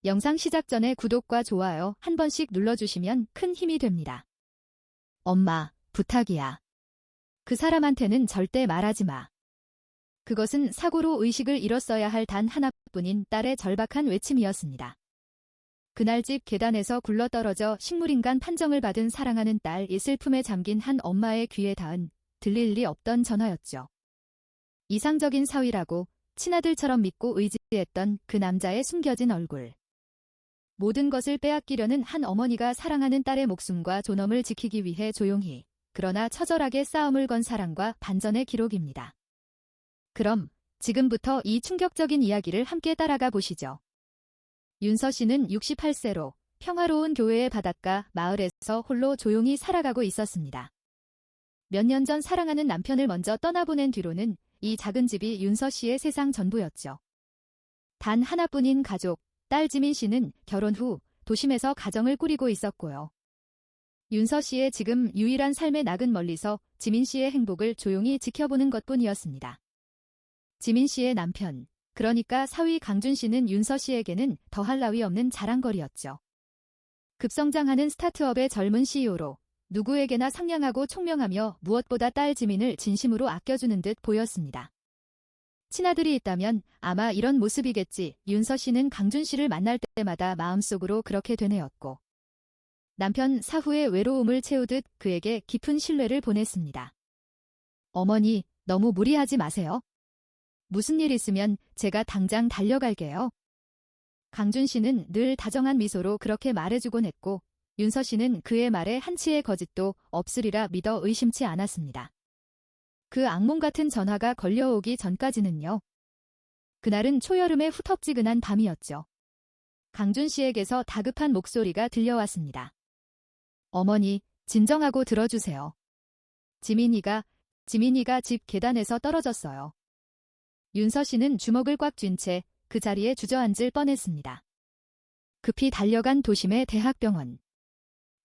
영상 시작 전에 구독과 좋아요 한 번씩 눌러주시면 큰 힘이 됩니다. 엄마, 부탁이야. 그 사람한테는 절대 말하지 마. 그것은 사고로 의식을 잃었어야 할 단 하나뿐인 딸의 절박한 외침이었습니다. 그날 집 계단에서 굴러떨어져 식물인간 판정을 받은 사랑하는 딸의 슬픔에 잠긴 한 엄마의 귀에 닿은 들릴 리 없던 전화였죠. 이상적인 사위라고 친아들처럼 믿고 의지했던 그 남자의 숨겨진 얼굴. 모든 것을 빼앗기려는 한 어머니가 사랑하는 딸의 목숨과 존엄을 지키기 위해 조용히, 그러나 처절하게 싸움을 건 사랑과 반전의 기록입니다. 그럼 지금부터 이 충격적인 이야기를 함께 따라가 보시죠. 윤서 씨는 68세로 평화로운 교외의 바닷가 마을에서 홀로 조용히 살아가고 있었습니다. 몇 년 전 사랑하는 남편을 먼저 떠나보낸 뒤로는 이 작은 집이 윤서 씨의 세상 전부였죠. 단 하나뿐인 가족, 딸 지민 씨는 결혼 후 도심에서 가정을 꾸리고 있었고요. 윤서 씨의 지금 유일한 삶의 낙은 멀리서 지민 씨의 행복을 조용히 지켜보는 것뿐이었습니다. 지민 씨의 남편, 그러니까 사위 강준 씨는 윤서 씨에게는 더할 나위 없는 자랑거리였죠. 급성장하는 스타트업의 젊은 CEO로 누구에게나 상냥하고 총명하며 무엇보다 딸 지민을 진심으로 아껴주는 듯 보였습니다. 친아들이 있다면 아마 이런 모습이겠지. 윤서 씨는 강준 씨를 만날 때마다 마음속으로 그렇게 되뇌었고 남편 사후의 외로움을 채우듯 그에게 깊은 신뢰를 보냈습니다. 어머니, 너무 무리하지 마세요. 무슨 일 있으면 제가 당장 달려갈게요. 강준 씨는 늘 다정한 미소로 그렇게 말해주곤 했고 윤서 씨는 그의 말에 한치의 거짓도 없으리라 믿어 의심치 않았습니다. 그 악몽 같은 전화가 걸려오기 전까지는요. 그날은 초여름의 후텁지근한 밤이었죠. 강준 씨에게서 다급한 목소리가 들려왔습니다. 어머니, 진정하고 들어주세요. 지민이가 집 계단에서 떨어졌어요. 윤서 씨는 주먹을 꽉 쥔 채 그 자리에 주저앉을 뻔했습니다. 급히 달려간 도심의 대학병원.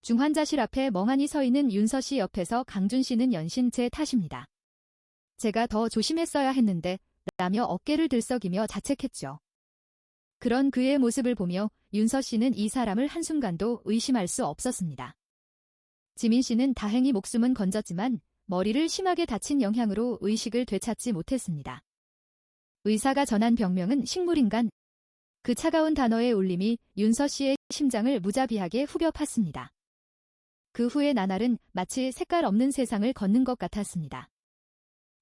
중환자실 앞에 멍하니 서 있는 윤서 씨 옆에서 강준 씨는 연신 제 탓입니다. 제가 더 조심했어야 했는데 라며 어깨를 들썩이며 자책했죠. 그런 그의 모습을 보며 윤서 씨는 이 사람을 한순간도 의심할 수 없었습니다. 지민 씨는 다행히 목숨은 건졌지만 머리를 심하게 다친 영향으로 의식을 되찾지 못했습니다. 의사가 전한 병명은 식물인간. 그 차가운 단어의 울림이 윤서 씨의 심장을 무자비하게 후벼 팠습니다. 그 후의 나날은 마치 색깔 없는 세상을 걷는 것 같았습니다.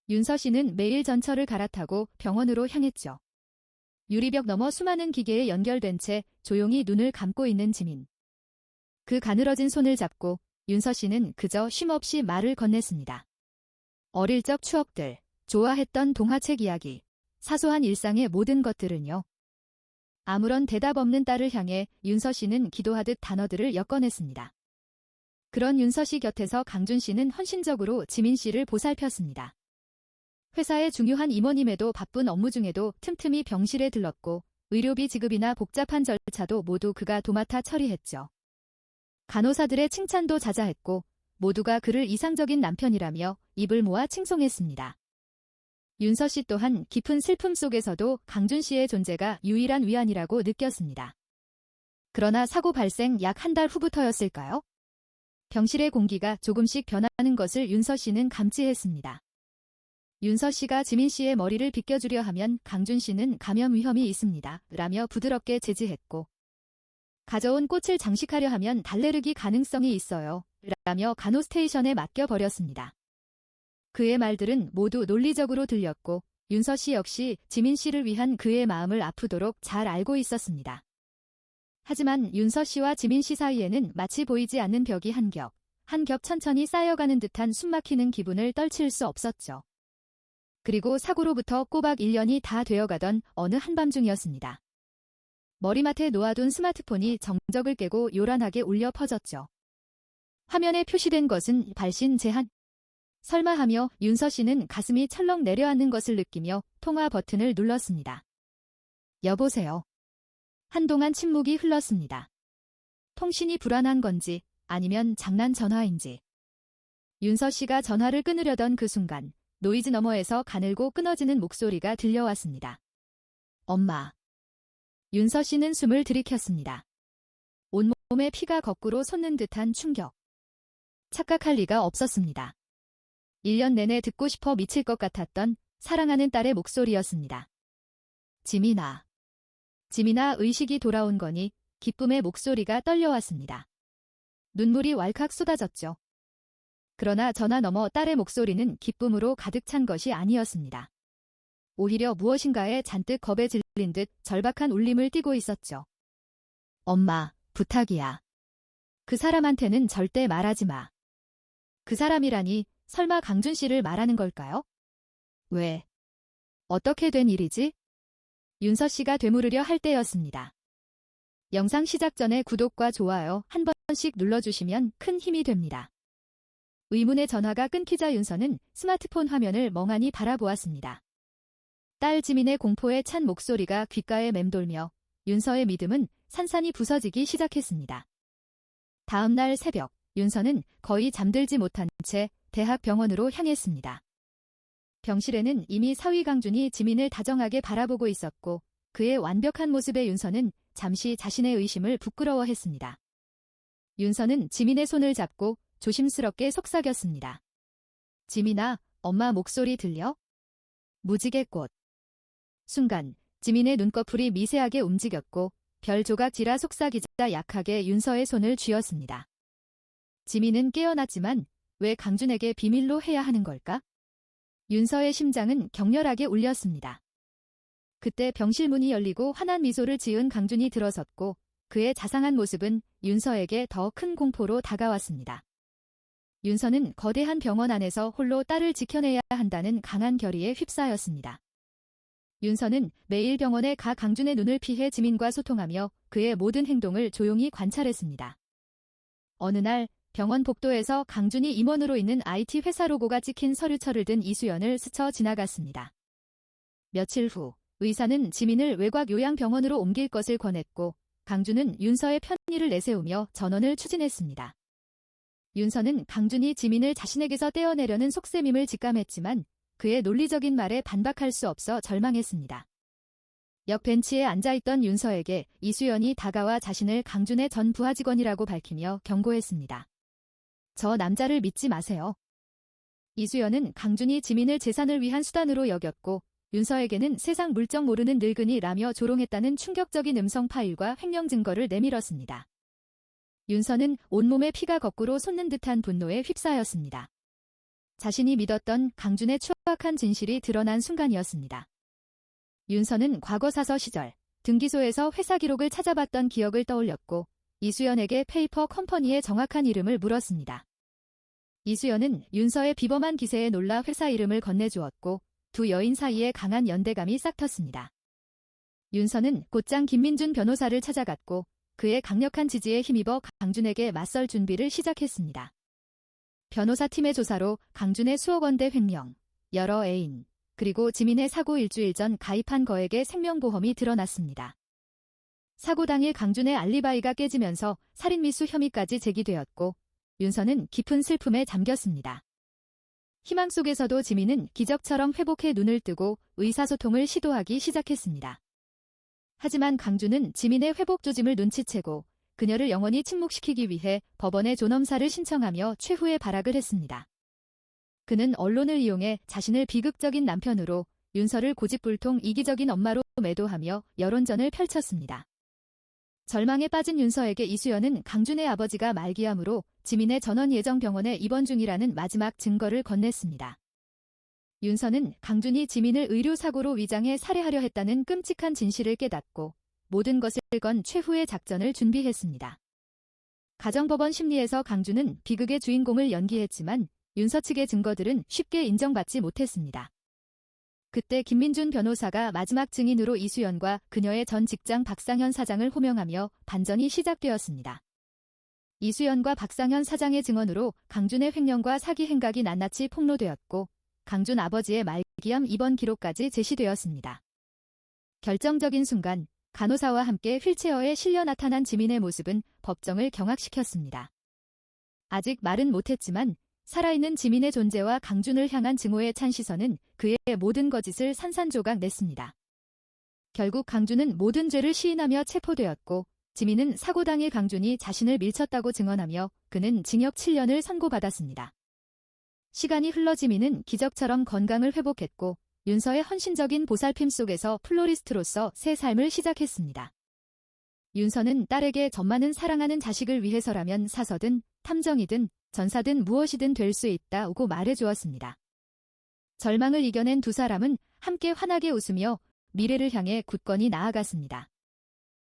윤서 씨는 매일 전철을 갈아타고 병원으로 향했죠. 유리벽 너머 수많은 기계에 연결된 채 조용히 눈을 감고 있는 지민. 그 가늘어진 손을 잡고 윤서 씨는 그저 쉼없이 말을 건넸습니다. 어릴 적 추억들, 좋아했던 동화책 이야기, 사소한 일상의 모든 것들은요. 아무런 대답 없는 딸을 향해 윤서 씨는 기도하듯 단어들을 엮어냈습니다. 그런 윤서 씨 곁에서 강준 씨는 헌신적으로 지민 씨를 보살폈습니다. 회사의 중요한 임원임에도 바쁜 업무 중에도 틈틈이 병실에 들렀고 의료비 지급이나 복잡한 절차도 모두 그가 도맡아 처리했죠. 간호사들의 칭찬도 자자했고 모두가 그를 이상적인 남편이라며 입을 모아 칭송했습니다. 윤서 씨 또한 깊은 슬픔 속에서도 강준 씨의 존재가 유일한 위안이라고 느꼈습니다. 그러나 사고 발생 약 한 달 후부터였을까요? 병실의 공기가 조금씩 변하는 것을 윤서 씨는 감지했습니다. 윤서 씨가 지민 씨의 머리를 빗겨주려 하면 강준 씨는 감염 위험이 있습니다. 라며 부드럽게 제지했고 가져온 꽃을 장식하려 하면 달래르기 가능성이 있어요. 라며 간호스테이션에 맡겨버렸습니다. 그의 말들은 모두 논리적으로 들렸고 윤서 씨 역시 지민 씨를 위한 그의 마음을 아프도록 잘 알고 있었습니다. 하지만 윤서 씨와 지민 씨 사이에는 마치 보이지 않는 벽이 한 겹 천천히 쌓여가는 듯한 숨막히는 기분을 떨칠 수 없었죠. 그리고 사고로부터 꼬박 1년이 다 되어가던 어느 한밤중이었습니다. 머리맡에 놓아둔 스마트폰이 정적을 깨고 요란하게 울려 퍼졌죠. 화면에 표시된 것은 발신 제한. 설마 하며 윤서 씨는 가슴이 철렁 내려앉는 것을 느끼며 통화 버튼을 눌렀습니다. 여보세요. 한동안 침묵이 흘렀습니다. 통신이 불안한 건지 아니면 장난 전화인지. 윤서 씨가 전화를 끊으려던 그 순간 노이즈 너머에서 가늘고 끊어지는 목소리가 들려왔습니다. 엄마. 윤서 씨는 숨을 들이켰습니다. 온몸에 피가 거꾸로 솟는 듯한 충격. 착각할 리가 없었습니다. 1년 내내 듣고 싶어 미칠 것 같았던 사랑하는 딸의 목소리였습니다. 지민아. 지민아. 의식이 돌아온 거니 기쁨의 목소리가 떨려왔습니다. 눈물이 왈칵 쏟아졌죠. 그러나 전화 너머 딸의 목소리는 기쁨으로 가득 찬 것이 아니었습니다. 오히려 무엇인가에 잔뜩 겁에 질린 듯 절박한 울림을 띠고 있었죠. 엄마, 부탁이야. 그 사람한테는 절대 말하지 마. 그 사람이라니 설마 강준 씨를 말하는 걸까요? 왜? 어떻게 된 일이지? 윤서 씨가 되물으려 할 때였습니다. 영상 시작 전에 구독과 좋아요 한 번씩 눌러주시면 큰 힘이 됩니다. 의문의 전화가 끊기자 윤서는 스마트폰 화면을 멍하니 바라보았습니다. 딸 지민의 공포에 찬 목소리가 귓가에 맴돌며 윤서의 믿음은 산산이 부서지기 시작했습니다. 다음 날 새벽, 윤서는 거의 잠들지 못한 채 대학병원으로 향했습니다. 병실에는 이미 사위 강준이 지민을 다정하게 바라보고 있었고 그의 완벽한 모습에 윤서는 잠시 자신의 의심을 부끄러워했습니다. 윤서는 지민의 손을 잡고 조심스럽게 속삭였습니다. 지민아, 엄마 목소리 들려? 무지개꽃. 순간 지민의 눈꺼풀이 미세하게 움직였고 별 조각지라 속삭이자 약하게 윤서의 손을 쥐었습니다. 지민은 깨어났지만 왜 강준에게 비밀로 해야 하는 걸까? 윤서의 심장은 격렬하게 울렸습니다. 그때 병실 문이 열리고 환한 미소를 지은 강준이 들어섰고 그의 자상한 모습은 윤서에게 더 큰 공포로 다가왔습니다. 윤서는 거대한 병원 안에서 홀로 딸을 지켜내야 한다는 강한 결의에 휩싸였습니다. 윤서는 매일 병원에 가 강준의 눈을 피해 지민과 소통하며 그의 모든 행동을 조용히 관찰했습니다. 어느 날 병원 복도에서 강준이 임원으로 있는 IT 회사 로고가 찍힌 서류철을 든 이수연을 스쳐 지나갔습니다. 며칠 후 의사는 지민을 외곽 요양병원으로 옮길 것을 권했고 강준은 윤서의 편의를 내세우며 전원을 추진했습니다. 윤서는 강준이 지민을 자신에게서 떼어내려는 속셈임을 직감했지만 그의 논리적인 말에 반박할 수 없어 절망했습니다. 옆 벤치에 앉아있던 윤서에게 이수연이 다가와 자신을 강준의 전 부하 직원이라고 밝히며 경고했습니다. 저 남자를 믿지 마세요. 이수연은 강준이 지민을 재산을 위한 수단으로 여겼고 윤서에게는 세상 물정 모르는 늙은이라며 조롱했다는 충격적인 음성 파일과 횡령 증거를 내밀었습니다. 윤서는 온몸에 피가 거꾸로 솟는 듯한 분노에 휩싸였습니다. 자신이 믿었던 강준의 추악한 진실이 드러난 순간이었습니다. 윤서는 과거 사서 시절 등기소에서 회사 기록을 찾아봤던 기억을 떠올렸고 이수연에게 페이퍼 컴퍼니의 정확한 이름을 물었습니다. 이수연은 윤서의 비범한 기세에 놀라 회사 이름을 건네주었고 두 여인 사이에 강한 연대감이 싹텄습니다. 윤서는 곧장 김민준 변호사를 찾아갔고 그의 강력한 지지에 힘입어 강준에게 맞설 준비를 시작했습니다. 변호사팀의 조사로 강준의 수억 원대 횡령, 여러 애인, 그리고 지민의 사고 일주일 전 가입한 거액의 생명보험이 드러났습니다. 사고 당일 강준의 알리바이가 깨지면서 살인미수 혐의까지 제기되었고 윤서는 깊은 슬픔에 잠겼습니다. 희망 속에서도 지민은 기적처럼 회복해 눈을 뜨고 의사소통을 시도하기 시작했습니다. 하지만 강준은 지민의 회복 조짐을 눈치채고 그녀를 영원히 침묵시키기 위해 법원에 존엄사를 신청하며 최후의 발악을 했습니다. 그는 언론을 이용해 자신을 비극적인 남편으로 윤서를 고집불통 이기적인 엄마로 매도하며 여론전을 펼쳤습니다. 절망에 빠진 윤서에게 이수연은 강준의 아버지가 말기암으로 지민의 전원 예정 병원에 입원 중이라는 마지막 증거를 건넸습니다. 윤서는 강준이 지민을 의료사고로 위장해 살해하려 했다는 끔찍한 진실을 깨닫고 모든 것을 건 최후의 작전을 준비했습니다. 가정법원 심리에서 강준은 비극의 주인공을 연기했지만 윤서 측의 증거들은 쉽게 인정받지 못했습니다. 그때 김민준 변호사가 마지막 증인으로 이수연과 그녀의 전 직장 박상현 사장을 호명하며 반전이 시작되었습니다. 이수연과 박상현 사장의 증언으로 강준의 횡령과 사기 행각이 낱낱이 폭로되었고 강준 아버지의 말기암 입원 기록까지 제시되었습니다. 결정적인 순간 간호사와 함께 휠체어에 실려 나타난 지민의 모습은 법정을 경악시켰습니다. 아직 말은 못했지만 살아있는 지민의 존재와 강준을 향한 증오에 찬 시선은 그의 모든 거짓을 산산조각 냈습니다. 결국 강준은 모든 죄를 시인하며 체포되었고 지민은 사고 당일 강준이 자신을 밀쳤다고 증언하며 그는 징역 7년을 선고받았습니다. 시간이 흘러 지민은 기적처럼 건강을 회복했고 윤서의 헌신적인 보살핌 속에서 플로리스트로서 새 삶을 시작했습니다. 윤서는 딸에게 전만은 사랑하는 자식을 위해서라면 사서든 탐정이든 전사든 무엇이든 될 수 있다고 말해주었습니다. 절망을 이겨낸 두 사람은 함께 환하게 웃으며 미래를 향해 굳건히 나아갔습니다.